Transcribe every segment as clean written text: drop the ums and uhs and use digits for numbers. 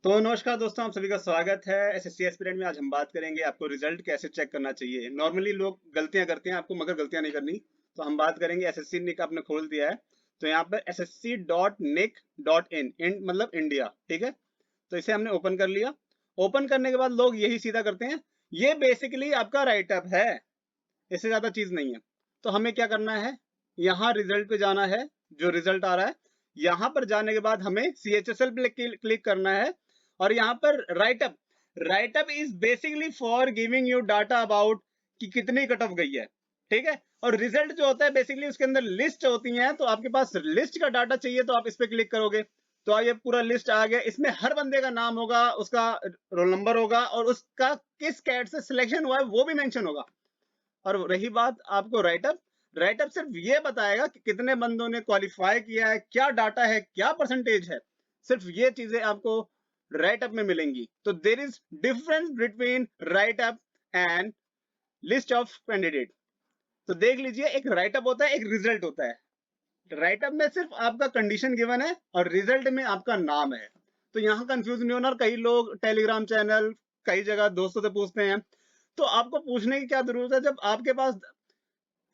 तो नमस्कार दोस्तों, आप सभी का स्वागत है। एसएससी एस्पिरेंट में आज हम बात करेंगे आपको रिजल्ट कैसे चेक करना चाहिए। नॉर्मली लोग गलतियां करते हैं, आपको मगर गलतियां नहीं करनी। तो हम बात करेंगे एसएससी निक आपने खोल दिया है तो यहाँ पर ssc.nic.in इन मतलब इंडिया, ठीक है। तो इसे हमने ओपन कर लिया। ओपन करने के बाद लोग यही सीधा करते हैं, ये बेसिकली आपका राइटअप है, इससे ज्यादा चीज नहीं है। तो हमें क्या करना है, यहाँ रिजल्ट पे जाना है, जो रिजल्ट आ रहा है यहाँ पर जाने के बाद हमें CHSL पे क्लिक करना है और यहाँ पर writeup. Writeup is basically for giving you data about कि कितनी कट ऑफ गई है, ठीक है। और रिजल्ट जो होता है बेसिकली उसके अंदर लिस्ट होती है, तो आपके पास लिस्ट का डाटा चाहिए तो आप इस पे क्लिक करोगे तो ये पूरा लिस्ट आ गया। इसमें हर बंदे का नाम होगा, उसका रोल नंबर होगा और उसका किस कैट से सिलेक्शन हुआ है वो भी मेंशन होगा। और रही बात आपको राइटअप, राइटअप सिर्फ ये बताएगा कि कितने बंदों ने क्वालिफाई किया है, क्या डाटा है, क्या परसेंटेज है, सिर्फ ये चीजें आपको राइटअप में मिलेंगी। तो there is difference between writeup and list of candidate. तो देख लीजिए, एक राइटअप होता है, एक रिजल्ट होता है। राइटअप में सिर्फ आपका कंडीशन गिवन है और रिजल्ट में आपका नाम है। तो यहाँ कंफ्यूज नहीं होना। और कई लोग टेलीग्राम चैनल, कई जगह दोस्तों से पूछते हैं, तो आपको पूछने की क्या जरूरत है, जब आपके पास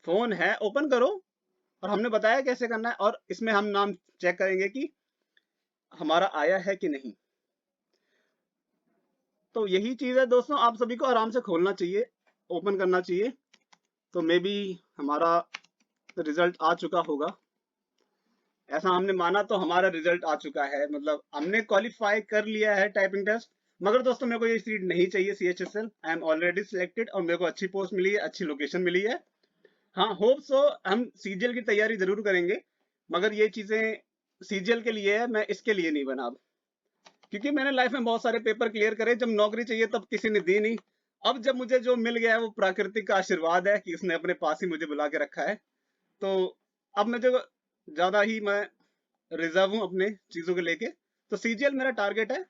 फोन है ओपन करो और हमने बताया कैसे करना है। और इसमें हम नाम चेक करेंगे कि हमारा आया है कि नहीं। तो यही चीज है दोस्तों, आप सभी को आराम से खोलना चाहिए, ओपन करना चाहिए। तो मे बी हमारा रिजल्ट आ चुका होगा, ऐसा हमने माना। तो हमारा रिजल्ट आ चुका है, मतलब हमने क्वालिफाई कर लिया है टाइपिंग टेस्ट। मगर दोस्तों मेरे को ये सीट नहीं चाहिए CHSL, I am already selected और मेरे को अच्छी पोस्ट मिली है, अच्छी लोकेशन मिली है। हाँ, होप सो हम CGL की तैयारी जरूर करेंगे, मगर ये चीजें CGL के लिए है, मैं इसके लिए नहीं बना अब। क्योंकि मैंने लाइफ में बहुत सारे पेपर क्लियर करे, जब नौकरी चाहिए तब किसी ने दी नहीं। अब जब मुझे जो मिल गया है वो प्राकृतिक का आशीर्वाद है कि उसने अपने पास ही मुझे बुला के रखा है। तो अब मुझे ज्यादा ही मैं रिजर्व हूँ अपने चीजों को लेके। तो CGL मेरा टारगेट है।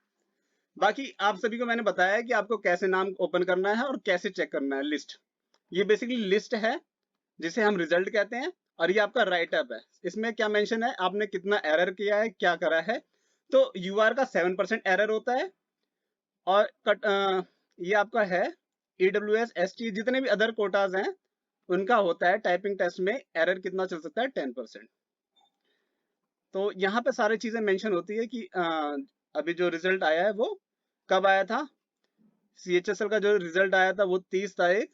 बाकी आप सभी को मैंने बताया है कि आपको कैसे नाम ओपन करना है और कैसे चेक करना है। लिस्ट, ये बेसिकली लिस्ट है जिसे हम रिजल्ट कहते हैं। और ये आपका राइटअप है, इसमें क्या मेंशन है, आपने कितना एरर किया है, क्या करा है। तो UR का 7% एरर होता है और ये आपका है EWS ST जितने भी अदर कोटाज हैं उनका होता है टाइपिंग टेस्ट में एरर कितना चल सकता है, 10%। तो यहाँ पे सारी चीजें मेंशन होती है कि अभी जो रिजल्ट आया है वो कब आया था। CHSL का जो रिजल्ट आया था वो 30 तारीख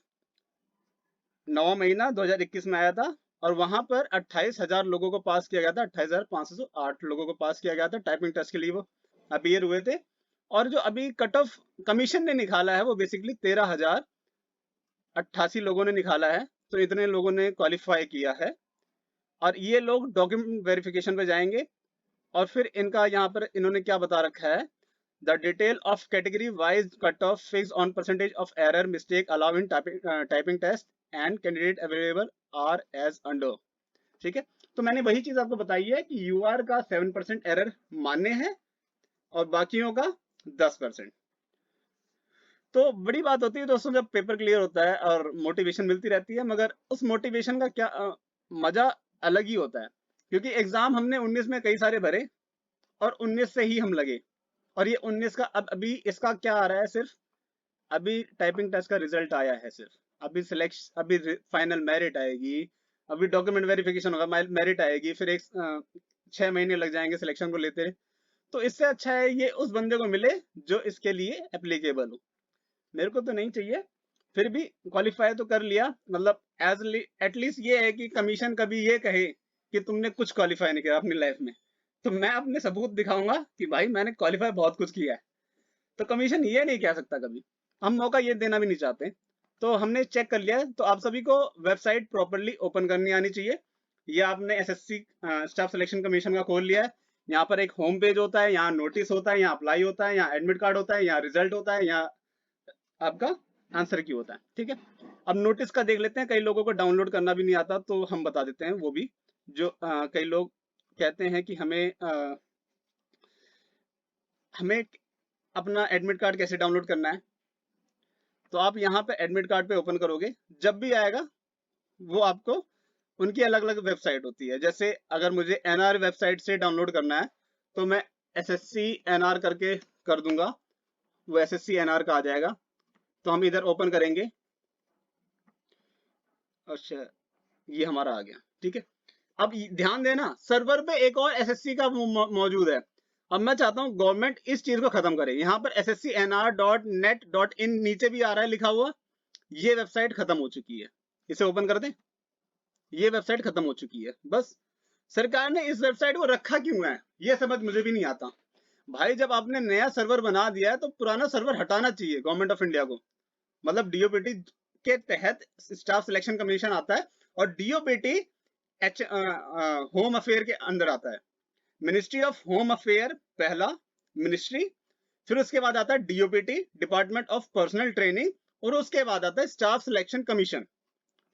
9 महीना 2021 में आया था। और वहां पर 28,000 लोगों को पास किया गया था, 28,508 लोगों को पास किया गया था टाइपिंग टेस्ट के लिए, वो अपीयर हुए थे। और जो अभी कट ऑफ कमीशन ने निकाला है वो बेसिकली 13,088 लोगों ने निकाला है। तो इतने लोगों ने क्वालिफाई किया है और ये लोग डॉक्यूमेंट वेरिफिकेशन पे जाएंगे। और फिर इनका यहाँ पर इन्होंने क्या बता रखा है, the detail of category wise cut off fix on percentage of error mistake allow in typing test and candidate available are as under, ठीक है। तो मैंने वही चीज आपको बताई है कि UR का 7% एरर मान्य है और बाकियों का 10%। तो बड़ी बात होती है दोस्तों जब पेपर क्लियर होता है और मोटिवेशन मिलती रहती है, मगर उस मोटिवेशन का क्या मजा अलग ही होता है। क्योंकि एग्जाम हमने 19 में कई सारे भरे और 19 से ही हम लगे। और ये 19 का अब अभी इसका क्या आ रहा है, सिर्फ अभी टाइपिंग टेस्ट का रिजल्ट आया है सिर्फ। अभी सिलेक्शन, अभी फाइनल मेरिट आएगी, अभी डॉक्यूमेंट वेरिफिकेशन होगा, मेरिट आएगी, फिर 6 महीने लग जाएंगे सिलेक्शन को लेते। तो इससे अच्छा है ये उस बंदे को मिले जो इसके लिए एप्लीकेबल हो। मेरे को तो नहीं चाहिए, फिर भी क्वालिफाई तो कर लिया। मतलब एज एटलीस्ट ये है कि कमीशन कभी ये कहे कि तुमने कुछ क्वालिफाई नहीं किया अपनी लाइफ में, तो मैं अपने सबूत दिखाऊंगा कि भाई मैंने क्वालिफाई बहुत कुछ किया है। तो कमीशन ये नहीं कह सकता कभी, हम मौका ये देना भी नहीं चाहते। तो हमने चेक कर लिया है। तो आप सभी को वेबसाइट प्रॉपरली ओपन करनी आनी चाहिए। ये आपने SSC स्टाफ सिलेक्शन कमीशन का खोल लिया है। यहाँ पर एक होम पेज होता है, यहाँ नोटिस होता है, यहाँ अप्लाई होता है, यहाँ एडमिट कार्ड होता है, यहाँ रिजल्ट होता है, यहाँ आपका आंसर की होता है, ठीक है। अब नोटिस का देख लेते हैं, कई लोगों को डाउनलोड करना भी नहीं आता तो हम बता देते हैं वो भी। जो कई लोग कहते हैं कि हमें अपना एडमिट कार्ड कैसे डाउनलोड करना है। तो आप यहाँ पे एडमिट कार्ड पे ओपन करोगे, जब भी आएगा वो आपको, उनकी अलग अलग वेबसाइट होती है। जैसे अगर मुझे NR वेबसाइट से डाउनलोड करना है तो मैं SSC NR करके कर दूंगा, वो SSC NR का आ जाएगा। तो हम इधर ओपन करेंगे, अच्छा ये हमारा आ गया, ठीक है। अब ध्यान देना, सर्वर पे एक और SSC का मौजूद है। अब मैं चाहता हूं गवर्नमेंट इस चीज को खत्म करे। यहाँ पर sscnr.net.in नीचे भी आ रहा है लिखा हुआ, ये वेबसाइट खत्म हो चुकी है। इसे ओपन कर दें, ये वेबसाइट खत्म हो चुकी है। बस सरकार ने इस वेबसाइट को रखा क्यों है, ये समझ मुझे भी नहीं आता। भाई जब आपने नया सर्वर बना दिया है तो पुराना सर्वर हटाना चाहिए गवर्नमेंट ऑफ इंडिया को। मतलब DOPT के तहत स्टाफ सिलेक्शन कमीशन आता है, और DOPT होम अफेयर के अंदर आता है। मिनिस्ट्री ऑफ होम अफेयर पहला मिनिस्ट्री, फिर उसके बाद आता है DOPT, department of personal training, और उसके बाद आता है स्टाफ सिलेक्शन कमीशन,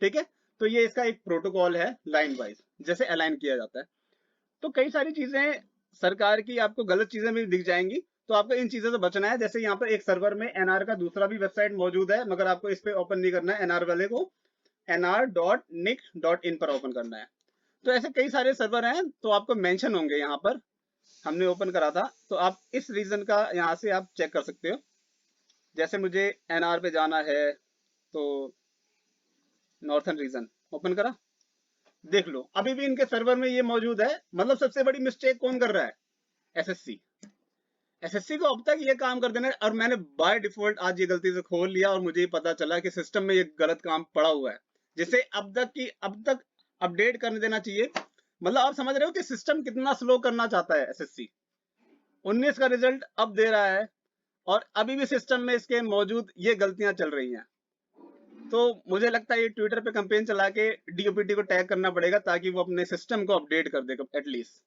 ठीक है। तो ये इसका एक प्रोटोकॉल है, लाइन वाइज जैसे अलाइन किया जाता है। तो कई सारी चीजें सरकार की आपको गलत चीजें भी दिख जाएंगी, तो आपको इन चीजों से बचना है। जैसे यहाँ पर एक सर्वर में NR का दूसरा भी वेबसाइट मौजूद है, मगर आपको इस पे ओपन नहीं करना है, NR वाले को nr.nic.in पर ओपन करना है। तो ऐसे कई सारे सर्वर हैं, तो आपको मेंशन होंगे यहाँ पर, हमने ओपन करा था, तो आप इस रीजन का यहाँ से आप चेक कर सकते हो। जैसे मुझे NR पे जाना है, तो नॉर्थन रीजन ओपन करा, देख लो अभी भी इनके सर्वर में ये मौजूद है। मतलब सबसे बड़ी मिस्टेक कौन कर रहा है, SSC को अब तक ये काम कर देना है। और मैंने बाय डिफॉल्ट आज ये गलती से खोल लिया और मुझे पता चला कि सिस्टम में ये गलत काम पड़ा हुआ है, जिसे अब तक अपडेट करने देना चाहिए। मतलब आप समझ रहे हो कि सिस्टम कितना स्लो करना चाहता है SSC। 19 का रिजल्ट अब दे रहा है और अभी भी सिस्टम में इसके मौजूद ये गलतियां चल रही हैं। तो मुझे लगता है ये ट्विटर पे कैंपेन चला के DOPT को टैग करना पड़ेगा, ताकि वो अपने सिस्टम को अपडेट कर दे एटलीस्ट।